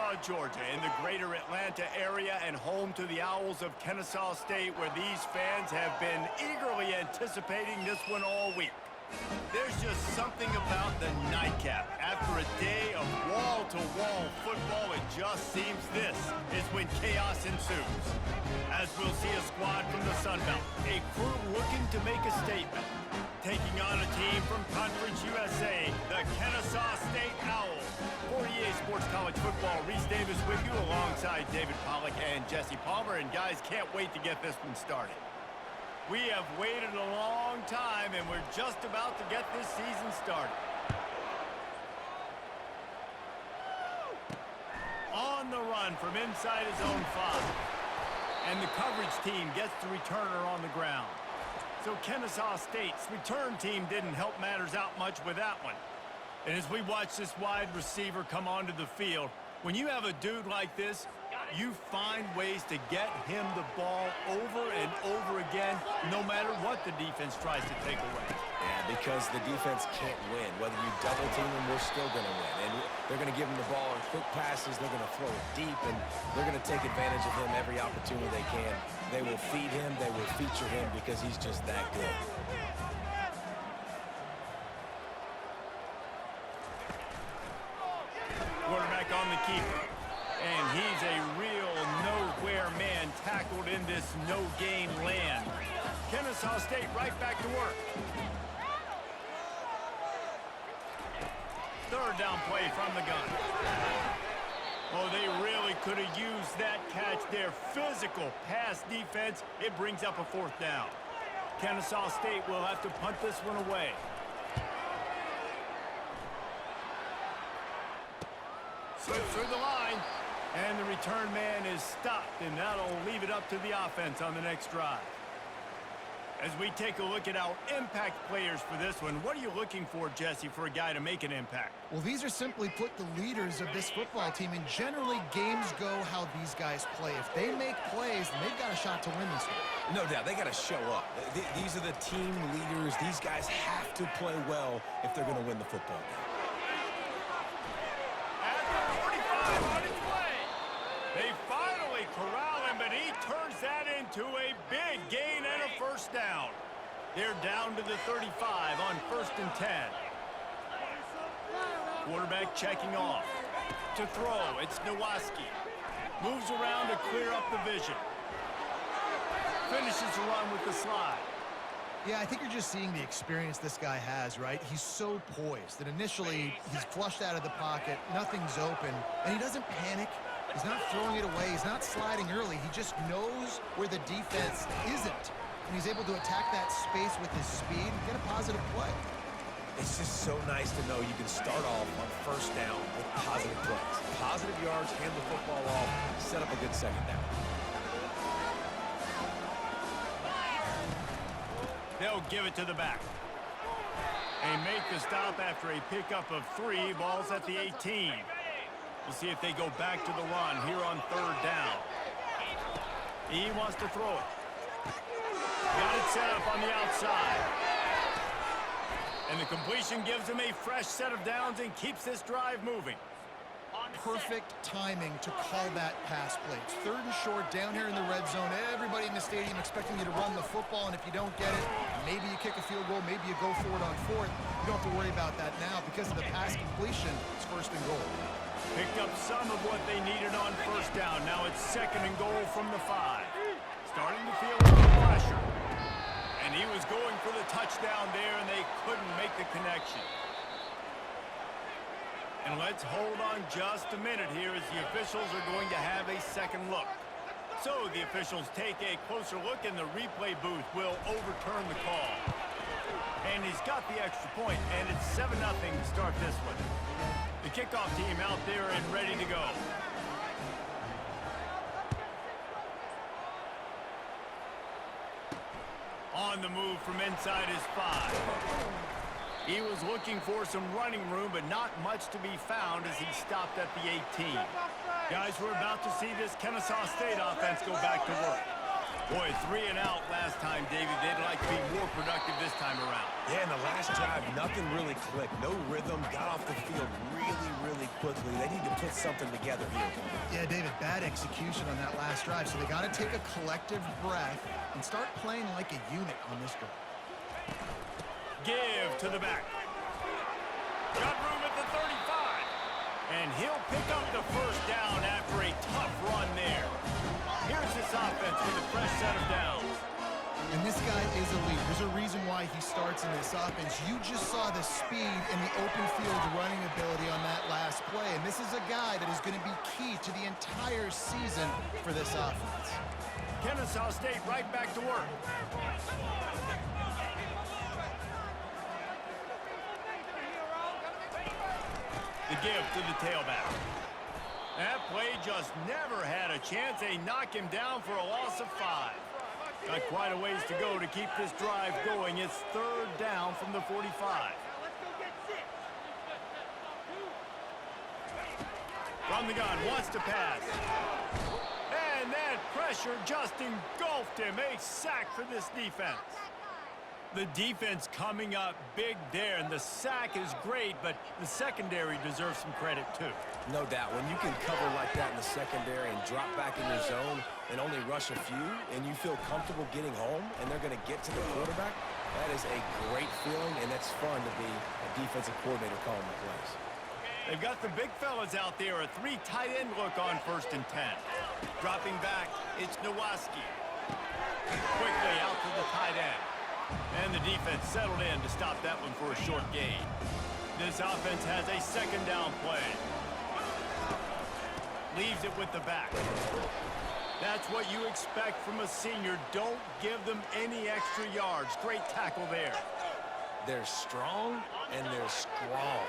Kennesaw, Georgia, in the greater Atlanta area and home to the Owls of Kennesaw State, where these fans have been eagerly anticipating this one all week. There's just something about the nightcap. After a day of wall-to-wall football, it just seems this is when chaos ensues. As we'll see a squad from the Sun Belt, a crew looking to make a statement. Taking on a team from Conference USA, the Kennesaw State Owls. For EA Sports College Football, Reese Davis with you alongside David Pollack and Jesse Palmer. And guys, can't wait to get this one started. We have waited a long time, and we're just about to get this season started. On the run from inside his own 5. And the coverage team gets the returner on the ground. So Kennesaw State's return team didn't help matters out much with that one. And as we watch this wide receiver come onto the field, when you have a dude like this, you find ways to get him the ball over and over again, no matter what the defense tries to take away. Yeah, because the defense can't win. Whether you double team them, we're still going to win. And they're going to give him the ball in quick passes. They're going to throw it deep, and they're going to take advantage of him every opportunity they can. They will feed him. They will feature him because he's just that good. Quarterback on the keeper. And he's a real nowhere man tackled in this no-game land. Kennesaw State right back to work. Third down play from the gun. Oh, they really could have used that catch there. Physical pass defense. It brings up a 4th down. Kennesaw State will have to punt this one away. Slips through the line. And the return man is stopped, and that'll leave it up to the offense on the next drive. As we take a look at our impact players for this one, what are you looking for, Jesse, for a guy to make an impact? Well, these are simply put the leaders of this football team, and generally games go how these guys play. If they make plays, then they've got a shot to win this one. No doubt, they got to show up. These are the team leaders. These guys have to play well if they're going to win the football game. They finally corral him, but he turns that into a big gain and a 1st down. They're down to the 35 on 1st and 10. Quarterback checking off. To throw, it's Nowaski. Moves around to clear up the vision. Finishes the run with the slide. Yeah, I think you're just seeing the experience this guy has, right? He's so poised that initially he's flushed out of the pocket, nothing's open, and he doesn't panic. He's not throwing it away. He's not sliding early. He just knows where the defense isn't. And he's able to attack that space with his speed and get a positive play. It's just so nice to know you can start off on 1st down with positive plays. Positive yards, hand the football off, set up a good 2nd down. They'll give it to the back. And make the stop after a pickup of 3 balls at the 18. We'll see if they go back to the run here on 3rd down. He wants to throw it. Got it set up on the outside. And the completion gives him a fresh set of downs and keeps this drive moving. Perfect timing to call that pass play. It's 3rd and short down here in the red zone. Everybody in the stadium expecting you to run the football, and if you don't get it, maybe you kick a field goal, maybe you go for it on 4th. You don't have to worry about that now because of the pass completion. It's 1st and goal. Picked up some of what they needed on 1st down. Now it's 2nd and goal from the 5. Starting to feel a little pressure. And he was going for the touchdown there, and they couldn't make the connection. And let's hold on just a minute here as the officials are going to have a 2nd look. So the officials take a closer look, and the replay booth will overturn the call. And he's got the extra point, and it's 7-0 to start this one. The kickoff team out there and ready to go. On the move from inside his 5. He was looking for some running room, but not much to be found as he stopped at the 18. Guys, we're about to see this Kennesaw State offense go back to work. Boy, 3 and out last time, Davey. They'd like to be more productive this time around. Yeah, in the last drive, nothing really clicked. No rhythm, got off the field really quickly. They need to put something together here. Yeah, David, bad execution on that last drive, so they got to take a collective breath and start playing like a unit on this drive. Give to the back. Got room at the 35. And he'll pick up the first down after a tough run there. Here's this offense with a fresh set of downs. And this guy is elite. There's a reason why he starts in this offense. You just saw the speed and the open field running ability on that last play. And this is a guy that is going to be key to the entire season for this offense. Kennesaw State right back to work. The give to the tailback. That play just never had a chance. They knock him down for a loss of 5. Got quite a ways to go to keep this drive going. It's 3rd down from the 45. From the gun, wants to pass. And that pressure just engulfed him. A sack for this defense. The defense coming up big there, and the sack is great, but the secondary deserves some credit too. No doubt. When you can cover like that in the secondary and drop back in your zone and only rush a few, and you feel comfortable getting home, and they're going to get to the quarterback, that is a great feeling, and it's fun to be a defensive coordinator calling the plays. They've got the big fellas out there, a 3 tight end look on 1st and 10. Dropping back, it's Nowaski. Quickly out to the tight end. And the defense settled in to stop that one for a short gain. This offense has a 2nd down play. Leaves it with the back. That's what you expect from a senior. Don't give them any extra yards. Great tackle there. They're strong and they're strong.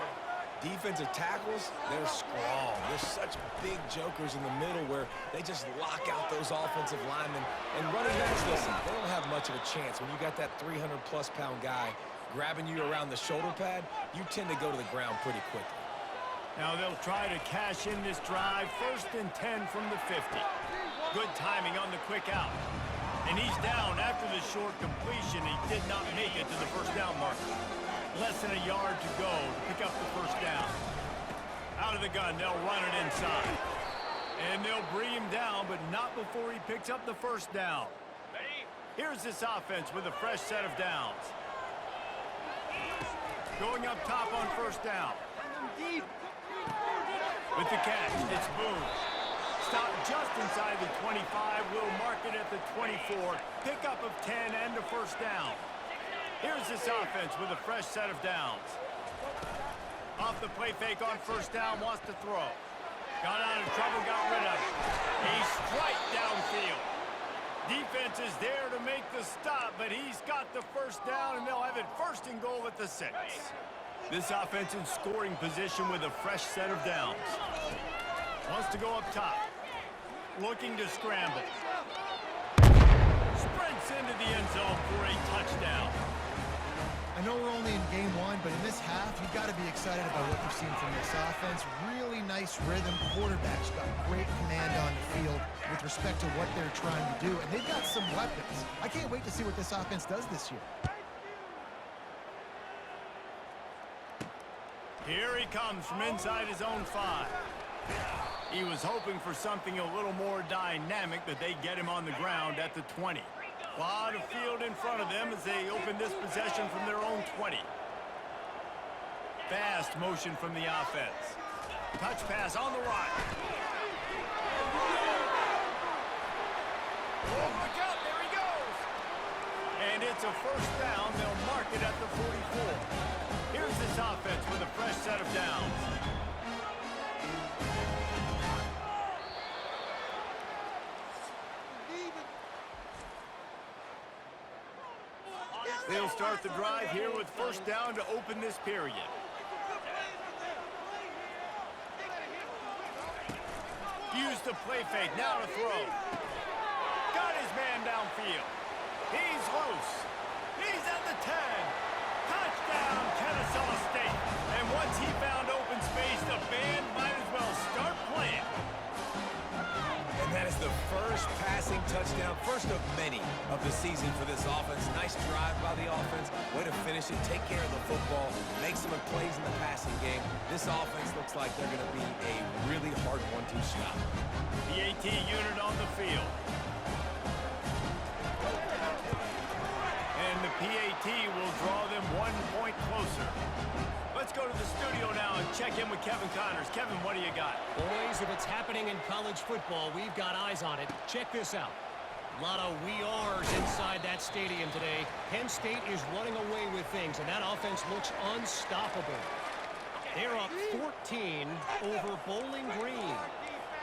Defensive tackles, they're strong. They're such big jokers in the middle where they just lock out those offensive linemen. And running backs, listen, they don't have much of a chance. When you got that 300-plus pound guy grabbing you around the shoulder pad, you tend to go to the ground pretty quickly. Now they'll try to cash in this drive. 1st and 10 from the 50. Good timing on the quick out. And he's down after the short completion. He did not make it to the 1st down marker. Less than a yard to go to pick up the 1st down. Out of the gun, they'll run it inside. And they'll bring him down, but not before he picks up the 1st down. Here's this offense with a fresh set of downs. Going up top on 1st down. With the catch, it's Boone. Stop just inside the 25. We'll mark it at the 24. Pickup of 10 and a 1st down. Here's this offense with a fresh set of downs. Off the play fake on 1st down, wants to throw. Got out of trouble, got rid of it. A strike downfield. Defense is there to make the stop, but he's got the 1st down, and they'll have it 1st and goal at the 6. This offense in scoring position with a fresh set of downs. Wants to go up top. Looking to scramble. Sprints into the end zone for a touchdown. I know we're only in game 1, but in this half, you've got to be excited about what you've seen from this offense. Really nice rhythm. Quarterback's got great command on the field with respect to what they're trying to do, and they've got some weapons. I can't wait to see what this offense does this year. Here he comes from inside his own 5. He was hoping for something a little more dynamic, but they get him on the ground at the 20. A lot of field in front of them as they open this possession from their own 20. Fast motion from the offense. Touch pass on the right. Oh, look out, there he goes. And it's a 1st down. They'll mark it at the 44. Here's this offense with a fresh set of downs. They'll start the drive here with 1st down to open this period. Use the play fake, now to throw. Got his man downfield. He's loose. He's at the 10. Touchdown, Kennesaw State. And once he found open space, the band might as well start playing. And that is the first first passing touchdown, first of many of the season for this offense. Nice drive by the offense. Way to finish it, take care of the football, make some plays in the passing game. This offense looks like they're going to be a really hard one to stop. The AT unit on the field. And the PAT will draw them 1 point closer. Let's go to the studio now and check in with Kevin Connors. Kevin, what do you got? Boys, if it's happening in college football, we've got eyes on it. Check this out. A lot of we are's inside that stadium today. Penn State is running away with things, and that offense looks unstoppable. They're up 14 over Bowling Green.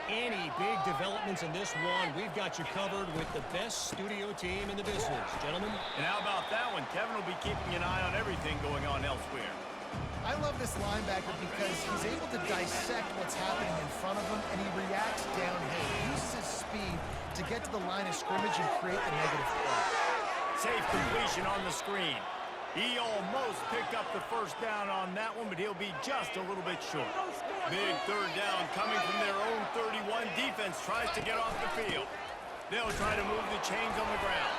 Any big developments in this one, we've got you covered with the best studio team in the business. Gentlemen? And how about that one? Kevin will be keeping an eye on everything going on elsewhere. I love this linebacker because he's able to dissect what's happening in front of him, and he reacts downhill. He uses his speed to get to the line of scrimmage and create the negative play. Safe completion on the screen. He almost picked up the first down on that one, but he'll be just a little bit short. Big third down coming from their own 31. Defense tries to get off the field. They'll try to move the chains on the ground.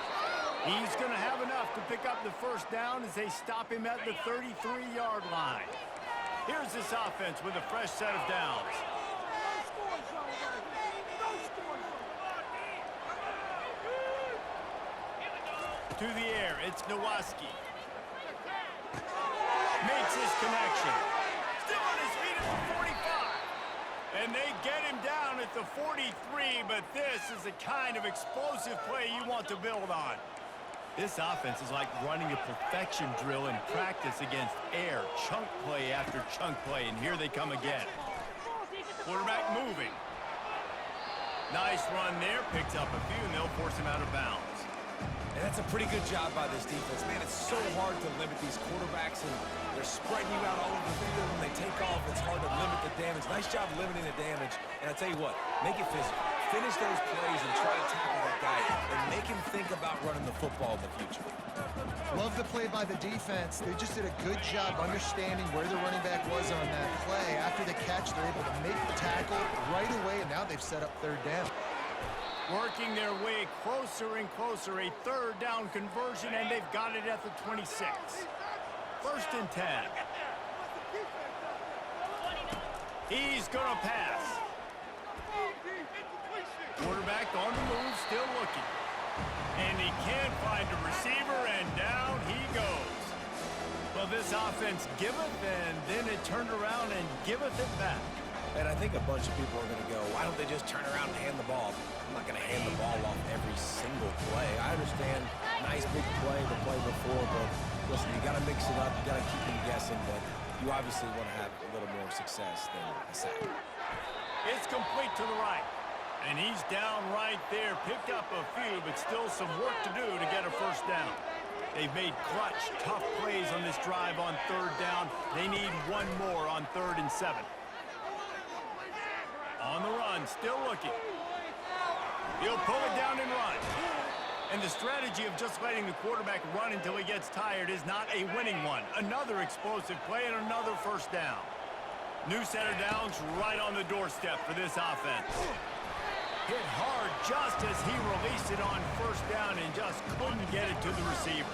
He's going to have enough to pick up the first down as they stop him at the 33-yard line. Here's this offense with a fresh set of downs. To the air, it's Nowaski. Makes his connection. Still on his feet at the 45. And they get him down at the 43, but this is the kind of explosive play you want to build on. This offense is like running a perfection drill in practice against air. Chunk play after chunk play, and here they come again. Quarterback moving. Nice run there. Picks up a few, and they'll force him out of bounds. And that's a pretty good job by this defense. Man, it's so hard to limit these quarterbacks, and they're spreading you out all over the field. When they take off, it's hard to limit the damage. Nice job limiting the damage. And I'll tell you what, make it physical. Finish those plays and try to tackle that guy and make him think about running the football in the future. Love the play by the defense. They just did a good job understanding where the running back was on that play. After the catch, they're able to make the tackle right away, and now they've set up third down. Working their way closer and closer. A third down conversion, and they've got it at the 26. First and 10. He's going to pass. Quarterback on the move, still looking. And he can't find a receiver, and down he goes. Well, this offense giveth, and then it turned around and giveth it back. And I think a bunch of people are going to go, why don't they just turn around and hand the ball? I'm not going to hand the ball off every single play. I understand, nice big play the play before, but listen, you got to mix it up. You got to keep them guessing, but you obviously want to have a little more success than a sack. It's complete to the right. And he's down right there. Picked up a few, but still some work to do to get a first down. They've made clutch, tough plays on this drive on third down. They need one more on 3rd and 7. On the run, still looking. He'll pull it down and run. And the strategy of just letting the quarterback run until he gets tired is not a winning one. Another explosive play and another first down. New set of downs right on the doorstep for this offense. Hit hard just as he released it on first down and just couldn't get it to the receiver.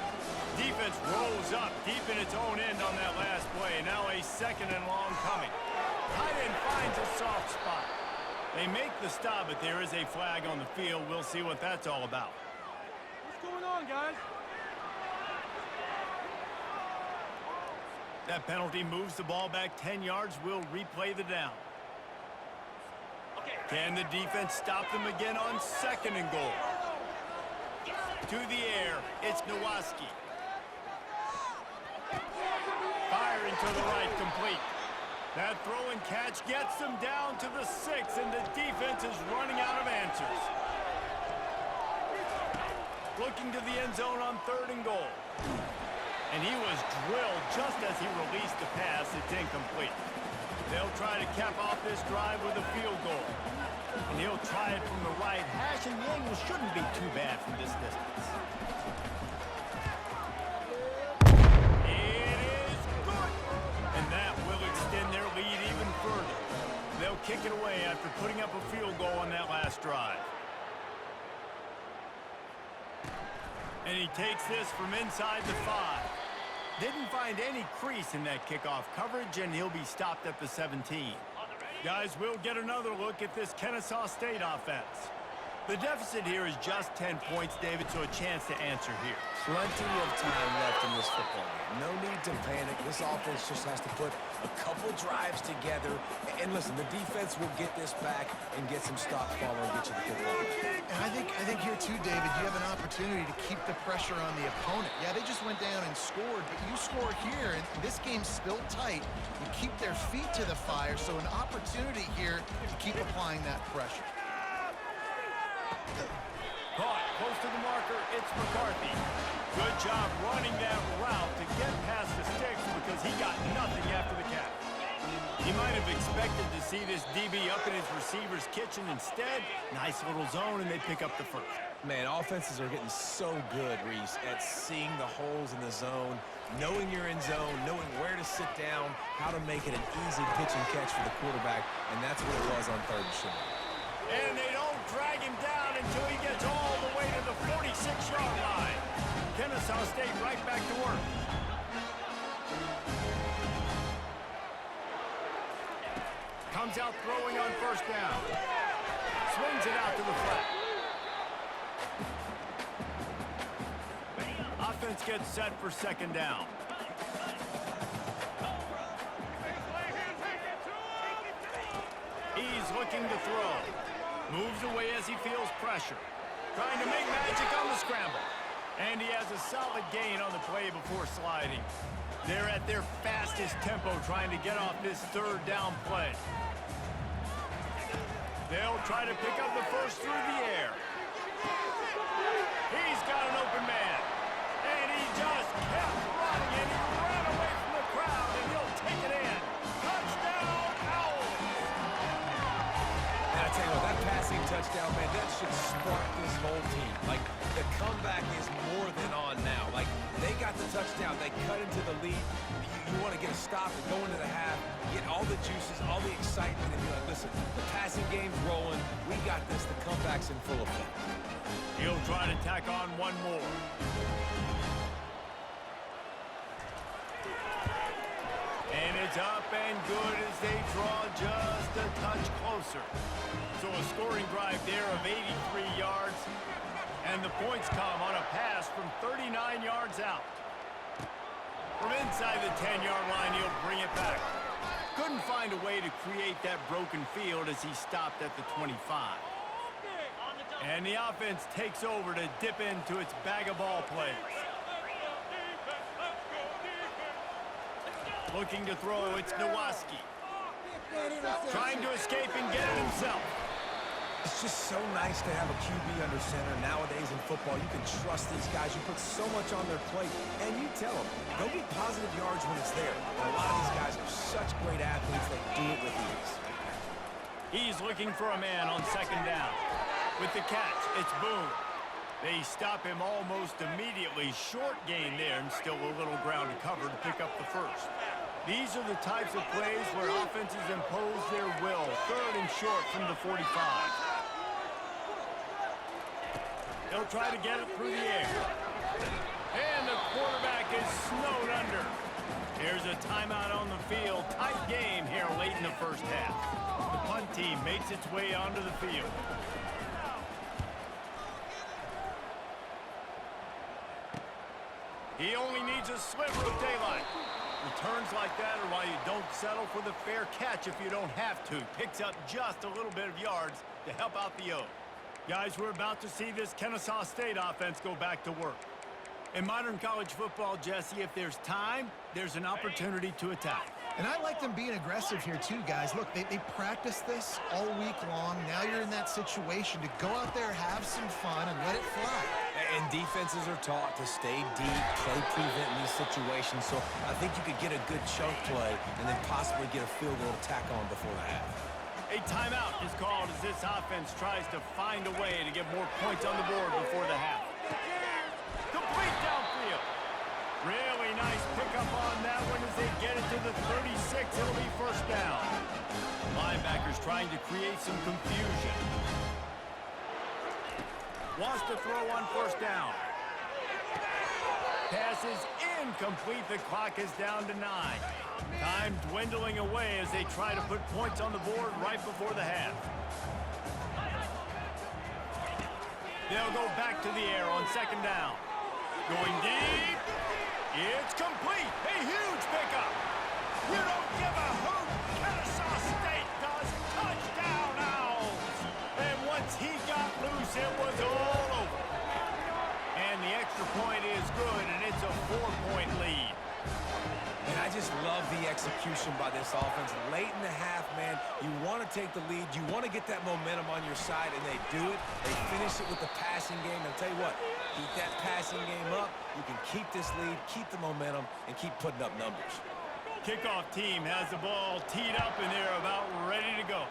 Defense rolls up deep in its own end on that last play. Now a 2nd and long coming. Tight end finds a soft spot. They make the stop, but there is a flag on the field. We'll see what that's all about. What's going on, guys? That penalty moves the ball back 10 yards. We'll replay the down. Can the defense stop them again on 2nd and goal? To the air, it's Nowaski. Firing to the right, complete. That throw and catch gets them down to the 6, and the defense is running out of answers. Looking to the end zone on 3rd and goal. And he was drilled just as he released the pass. It's incomplete. They'll try to cap off this drive with a field goal. And he'll try it from the right hash, and the angle shouldn't be too bad from this distance. It is good! And that will extend their lead even further. They'll kick it away after putting up a field goal on that last drive. And he takes this from inside the 5. Didn't find any crease in that kickoff coverage, and he'll be stopped at the 17. Guys, we'll get another look at this Kennesaw State offense. The deficit here is just 10 points, David, so a chance to answer here. Plenty of time left in this football game. No need to panic. This offense just has to put a couple drives together. And listen, the defense will get this back and get some stops following, get you the football back. And I think here too, David, you have an opportunity to keep the pressure on the opponent. Yeah, they just went down and scored, but you score here, and this game's still tight. You keep their feet to the fire, so an opportunity here to keep applying that pressure. Caught close to the marker, it's McCarthy. Good job running that route to get past the sticks because he got nothing after the catch. He might have expected to see this DB up in his receiver's kitchen. Instead, nice little zone, and they pick up the first. Man, offenses are getting so good, Reese, at seeing the holes in the zone, knowing you're in zone, knowing where to sit down, how to make it an easy pitch and catch for the quarterback, and that's what it was on 3rd and short. And they don't drag him down until he gets all the way to the 46-yard line. Kennesaw State right back to work. Comes out throwing on 1st down. Swings it out to the flat. Offense gets set for 2nd down. He's looking to throw. Moves away as he feels pressure. Trying to make magic on the scramble. And he has a solid gain on the play before sliding. They're at their fastest tempo trying to get off this 3rd down play. They'll try to pick up the first through the air. He's got an open man. And he just kept running, and he ran away from the crowd, and he'll take it in. Touchdown, Owls! And I tell you what, that passing touchdown, man, that should spark this whole team. Like, the comeback is more than on now. Like, they got the touchdown. They cut into the lead. You want to get a stop and go into the half, get all the juices, all the excitement, and be like, listen, the passing game's rolling. We got this. The comeback's in full effect. He'll try to tack on one more. And it's up and good as they draw just a touch closer. So a scoring drive there of 83 yards. And the points come on a pass from 39 yards out. From inside the 10-yard line, he'll bring it back. Couldn't find a way to create that broken field as he stopped at the 25. And the offense takes over to dip into its bag of ball plays. Looking to throw, it's Nowaski. Trying to escape and get it himself. It's just so nice to have a QB under center. Nowadays in football, you can trust these guys. You put so much on their plate, and you tell them, go get positive yards when it's there. And a lot of these guys are such great athletes that do it with ease. He's looking for a man on 2nd down. With the catch, it's Boone. They stop him almost immediately. Short gain there, and still a little ground to cover to pick up the first. These are the types of plays where offenses impose their will. 3rd and short from the 45. They'll try to get it through the air. And the quarterback is snowed under. Here's a timeout on the field. Tight game here late in the 1st half. The punt team makes its way onto the field. He only needs a sliver of daylight. Returns like that are why you don't settle for the fair catch if you don't have to. Picks up just a little bit of yards to help out the O. Guys, we're about to see this Kennesaw State offense go back to work. In modern college football, Jesse, if there's time, there's an opportunity to attack. And I like them being aggressive here too, guys. Look, they practice this all week long. Now you're in that situation to go out there, have some fun, and let it fly. And defenses are taught to stay deep, play prevent in these situations. So I think you could get a good chunk play and then possibly get a field goal to tack on before the half. A timeout is called as this offense tries to find a way to get more points on the board before the half. Complete downfield. Really nice pickup on that one as they get it to the 36. It'll be 1st down. Linebackers trying to create some confusion. Wants to throw on 1st down. Pass is incomplete. The clock is down to 9. Time dwindling away as they try to put points on the board right before the half. They'll go back to the air on second down. Going deep. It's complete. A huge pickup. You don't give a hoot. Kennesaw State does. Touchdown, Owls. And once he got loose, it was all over. And the extra point is good, and it's a 4-point lead. And I just love the execution by this offense. Late in the half, man, you want to take the lead. You want to get that momentum on your side, and they do it. They finish it with the passing game. And I'll tell you what, keep that passing game up. You can keep this lead, keep the momentum, and keep putting up numbers. Kickoff team has the ball teed up, and they're about ready to go.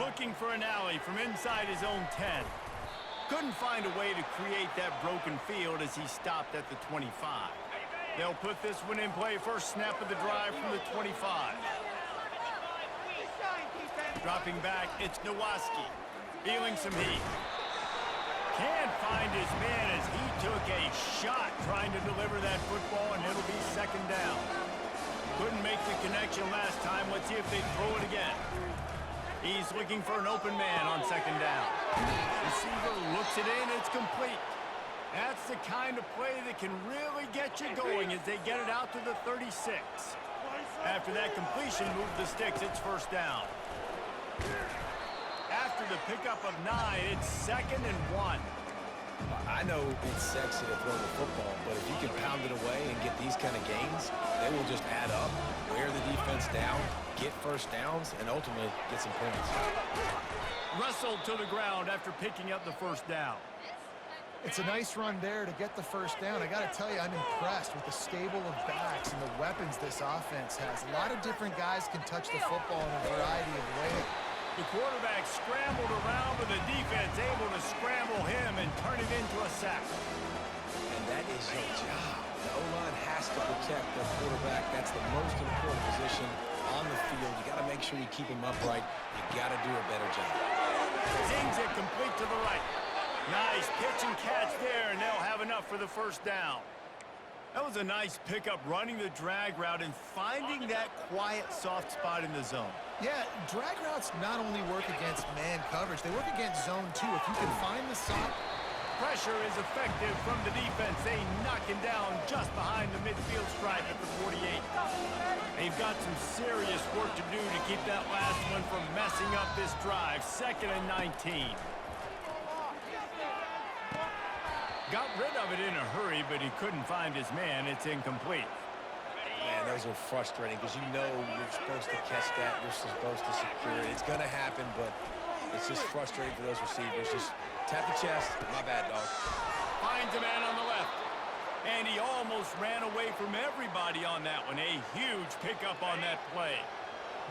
Looking for an alley from inside his own 10. Couldn't find a way to create that broken field as he stopped at the 25. They'll put this one in play. First snap of the drive from the 25. Dropping back, it's Nowaski. Feeling some heat. Can't find his man as he took a shot trying to deliver that football, and it'll be second down. Couldn't make the connection last time. Let's see if they throw it again. He's looking for an open man on second down. Receiver looks it in. It's complete. That's the kind of play that can really get you going as they get it out to the 36. After that completion, move the sticks. It's first down. After the pickup of 9, it's 2nd and 1. I know it's sexy to throw the football, but if you can pound it away and get these kind of gains, they will just add up, wear the defense down, get first downs, and ultimately get some points. Wrestled to the ground after picking up the first down. It's a nice run there to get the first down. I got to tell you, I'm impressed with the stable of backs and the weapons this offense has. A lot of different guys can touch the football in a variety of ways. The quarterback scrambled around, but the defense able to scramble him and turn it into a sack. And that is your job. The O-line has to protect their quarterback. That's the most important position on the field. You got to make sure you keep him upright. You got to do a better job. Zings it complete to the right. Nice pitch and catch there, and they'll have enough for the first down. That was a nice pickup, running the drag route and finding that quiet, soft spot in the zone. Yeah, drag routes not only work against man coverage, they work against zone too. If you can find the soft... Pressure is effective from the defense. They knock him down just behind the midfield stripe at the 48. They've got some serious work to do to keep that last one from messing up this drive. 2nd and 19. Got rid of it in a hurry, but he couldn't find his man. It's incomplete. Man, those are frustrating because you know you're supposed to catch that. You're supposed to secure it. It's going to happen, but it's just frustrating for those receivers. Just tap the chest. My bad, dog. Finds a man on the left. And he almost ran away from everybody on that one. A huge pickup on that play.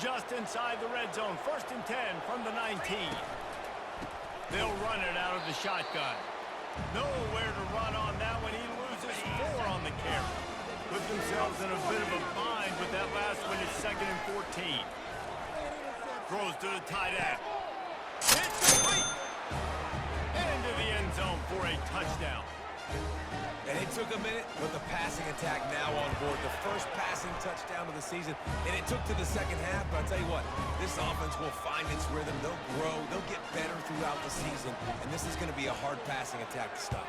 Just inside the red zone. 1st and 10 from the 19. They'll run it out of the shotgun. Nowhere to run on that one. He loses 4 on the carry. Put themselves in a bit of a bind, but that last one is 2nd and 14. Throws to the tight end. It's complete. Into the end zone for a touchdown. And it took a minute, but the passing attack now on board. The first passing touchdown of the season, and it took to the second half. But I'll tell you what, this offense will find its rhythm. They'll grow. They'll get better throughout the season, and this is going to be a hard passing attack to stop.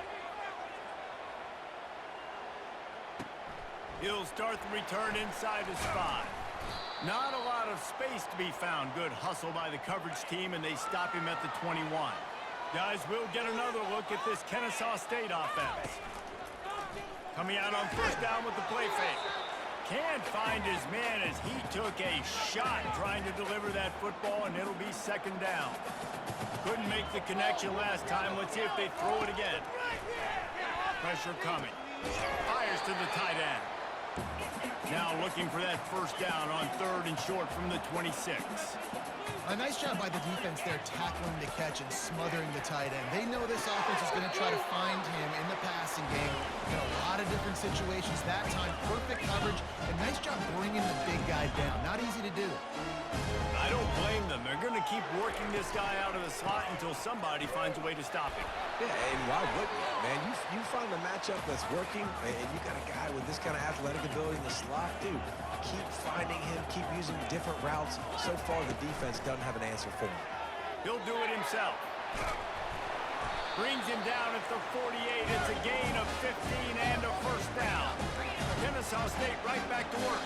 He'll start the return inside his 5. Not a lot of space to be found. Good hustle by the coverage team, and they stop him at the 21. Guys, we'll get another look at this Kennesaw State offense. Coming out on first down with the play fake. Can't find his man as he took a shot trying to deliver that football, and it'll be 2nd down. Couldn't make the connection last time. Let's see if they throw it again. Pressure coming. Fires to the tight end. Now looking for that first down on 3rd and short from the 26. A nice job by the defense there, tackling the catch and smothering the tight end. They know this offense is going to try to find him in the passing game in a lot of different situations. That time, perfect coverage, and nice job bringing the big guy down. Not easy to do. I don't blame them. They're going to keep working this guy out of the slot until somebody finds a way to stop him. Yeah, and why wouldn't you, man? You find a matchup that's working, and you got a guy with this kind of athletic ability in the slot, dude. Keep finding him, keep using different routes. So far, the defense doesn't have an answer for him. He'll do it himself. Brings him down at the 48. It's a gain of 15 and a first down. Kennesaw State right back to work.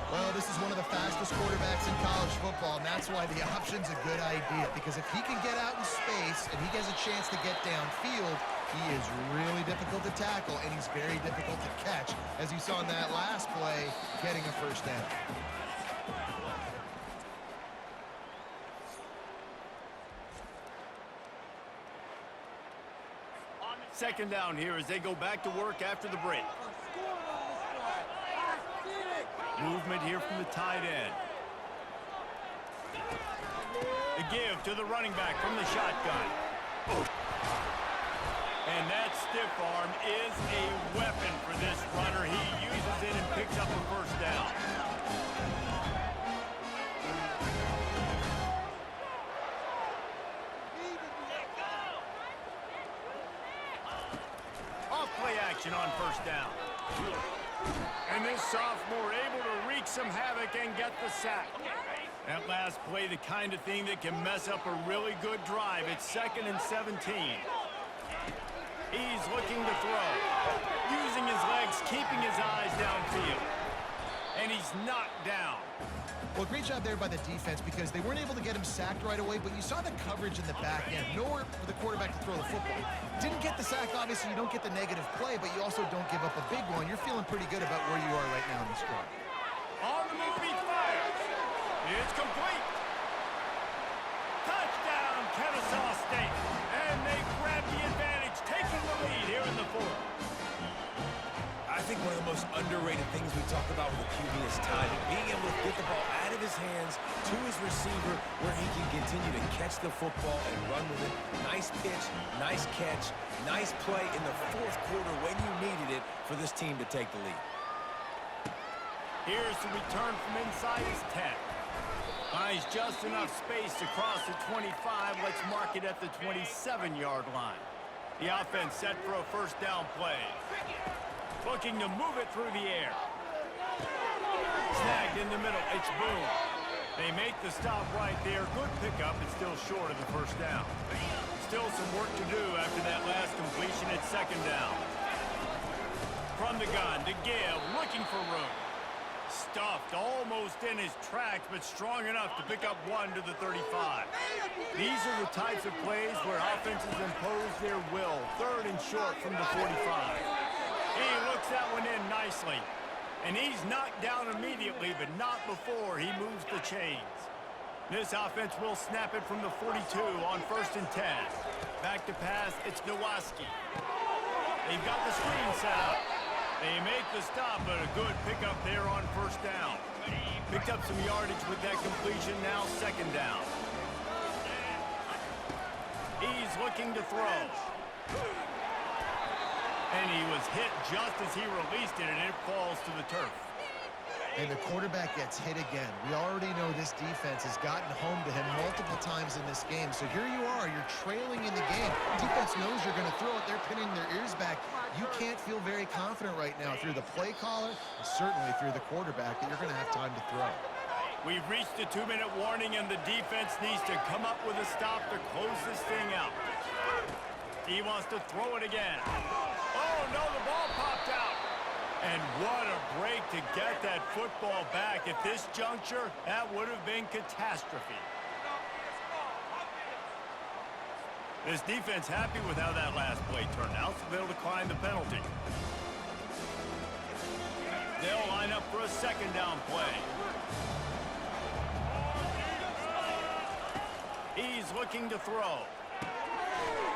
Well, this is one of the fastest quarterbacks in college football, and that's why the option's a good idea. Because if he can get out in space and he gets a chance to get downfield, he is really difficult to tackle, and he's very difficult to catch, as you saw in that last play, getting a first down. Second down here as they go back to work after the break. Movement here from the tight end. The give to the running back from the shotgun. And that stiff arm is a weapon for this runner. He uses it and picks up a first down. Off-play action on first down. And this sophomore able to wreak some havoc and get the sack. That last play, the kind of thing that can mess up a really good drive. It's 2nd and 17. He's looking to throw. Using his legs, keeping his eyes downfield. And he's knocked down. Well, great job there by the defense because they weren't able to get him sacked right away, but you saw the coverage in the back end. Nowhere for the quarterback to throw the football. Didn't get the sack, obviously. You don't get the negative play, but you also don't give up a big one. You're feeling pretty good about where you are right now in this squad. On the move, he fires. It's complete. Touchdown, Kennesaw State. And they grab the advantage, taking the lead here in the fourth. I think one of the most underrated things we talk about with the QB is timing. Being able to get the ball out of his hands to his receiver where he can continue to catch the football and run with it. Nice pitch, nice catch, nice play in the fourth quarter when you needed it for this team to take the lead. Here's the return from inside his 10. Finds just enough space to cross the 25. Let's mark it at the 27-yard line. The offense set for a first down play. Looking to move it through the air. Snagged in the middle. It's Boone. They make the stop right there. Good pickup, but still short of the first down. Still some work to do after that last completion at second down. From the gun, to give, looking for room. Stuffed almost in his tracks, but strong enough to pick up one to the 35. These are the types of plays where offenses impose their will. Third and short from the 45. He looks that one in nicely. And he's knocked down immediately, but not before he moves the chains. This offense will snap it from the 42 on 1st and 10. Back to pass, it's Nowaski. They've got the screen set up. They make the stop, but a good pickup there on first down. Picked up some yardage with that completion, now second down. He's looking to throw. And he was hit just as he released it, and it falls to the turf. And the quarterback gets hit again. We already know this defense has gotten home to him multiple times in this game. So here you are, you're trailing in the game. Defense knows you're going to throw it. They're pinning their ears back. You can't feel very confident right now through the play caller, and certainly through the quarterback, that you're going to have time to throw. We've reached a 2-minute warning, and the defense needs to come up with a stop to close this thing out. He wants to throw it again. Oh, no, the ball popped out. And what a break to get that football back. At this juncture, that would have been catastrophe. This defense happy with how that last play turned out, so they'll decline the penalty. They'll line up for a second down play. He's looking to throw.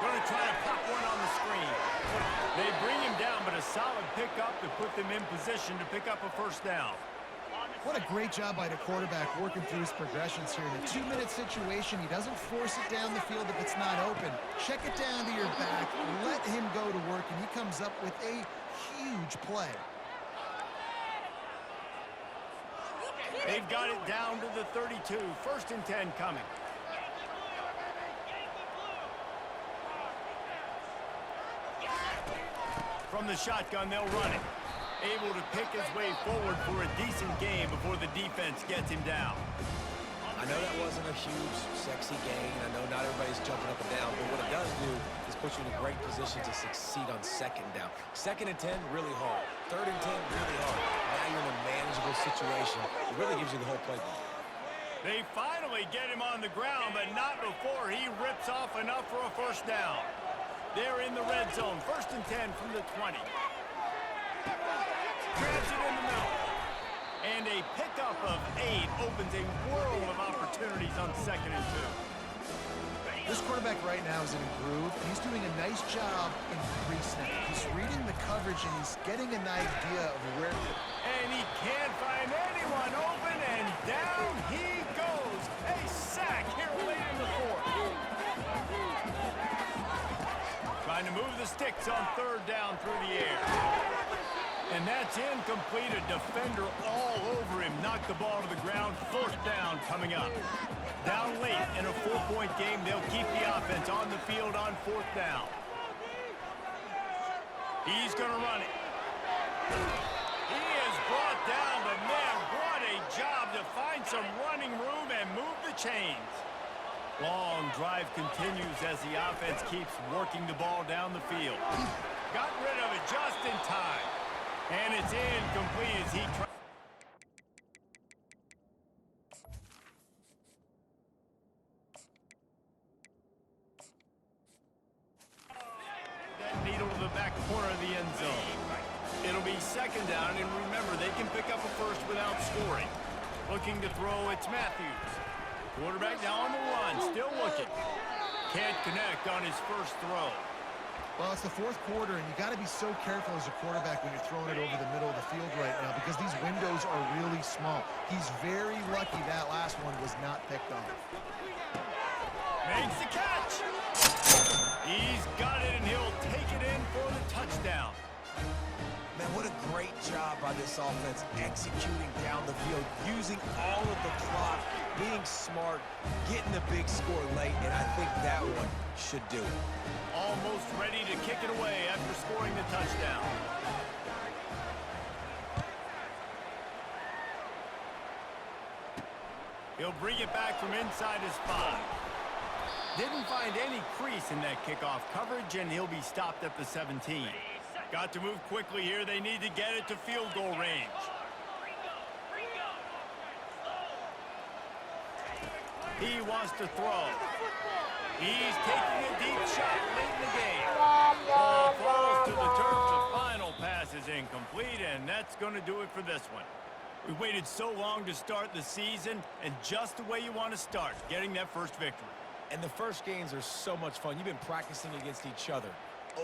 Going to try to pop one on the screen. They bring him down, but a solid pickup to put them in position to pick up a first down. What a great job by the quarterback working through his progressions here. In a 2-minute situation, he doesn't force it down the field if it's not open. Check it down to your back, let him go to work, and he comes up with a huge play. They've got it down to the 32. 1st and 10 coming. From the shotgun, they'll run it. Able to pick his way forward for a decent game before the defense gets him down. I know that wasn't a huge, sexy gain. I know not everybody's jumping up and down, but what it does do is put you in a great position to succeed on 2nd down. 2nd and 10, really hard. 3rd and 10, really hard. Now you're in a manageable situation. It really gives you the whole playbook. They finally get him on the ground, but not before he rips off enough for a 1st down. They're in the red zone. 1st and 10 from the 20. Grabs it in the middle. And a pickup of 8 opens a world of opportunities on 2nd and 2. This quarterback right now is in a groove, and he's doing a nice job in pre-snap. He's reading the coverage, and he's getting an idea of where... And he can't find anyone open, and down he goes. A sack here late in the 4th. Trying to move the sticks on 3rd down through the air. And that's incomplete. A defender all over him. Knocked the ball to the ground. 4th down coming up. Down late in a 4-point game, they'll keep the offense on the field on 4th down. He's going to run it. He is brought down, but man, what a job to find some running room and move the chains. Long drive continues as the offense keeps working the ball down the field. Got rid of it just in time. And it's incomplete as he tries. That needle to the back corner of the end zone. It'll be 2nd down, and remember, they can pick up a 1st without scoring. Looking to throw, it's Matthews. Quarterback now on the run, still looking. Can't connect on his 1st throw. Well, it's the 4th quarter, and you got to be so careful as a quarterback when you're throwing it over the middle of the field right now because these windows are really small. He's very lucky that last one was not picked off. Makes the catch. He's got it, and he'll take it in for the touchdown. Man, what a great job by this offense executing down the field, using all of the clock, being smart, getting the big score late, and I think that one should do it. Almost ready to kick it away after scoring the touchdown. He'll bring it back from inside his 5. Didn't find any crease in that kickoff coverage, and he'll be stopped at the 17. Got to move quickly here. They need to get it to field goal range. He wants to throw. He's taking a deep shot late in the game. Ball falls to the turf. The final pass is incomplete, and that's going to do it for this one. We waited so long to start the season, and just the way you want to start, getting that 1st victory. And the 1st games are so much fun. You've been practicing against each other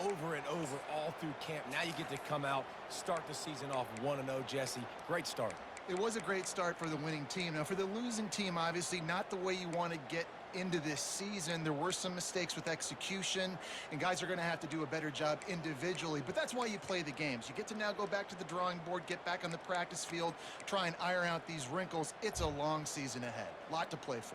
over and over all through camp. Now you get to come out, start the season off 1-0, Jesse. Great start. It was a great start for the winning team. Now, for the losing team, obviously not the way you want to get into this season. There were some mistakes with execution, and guys are going to have to do a better job individually. But that's why you play the games. You get to now go back to the drawing board, get back on the practice field, try and iron out these wrinkles. It's a long season ahead. A lot to play for.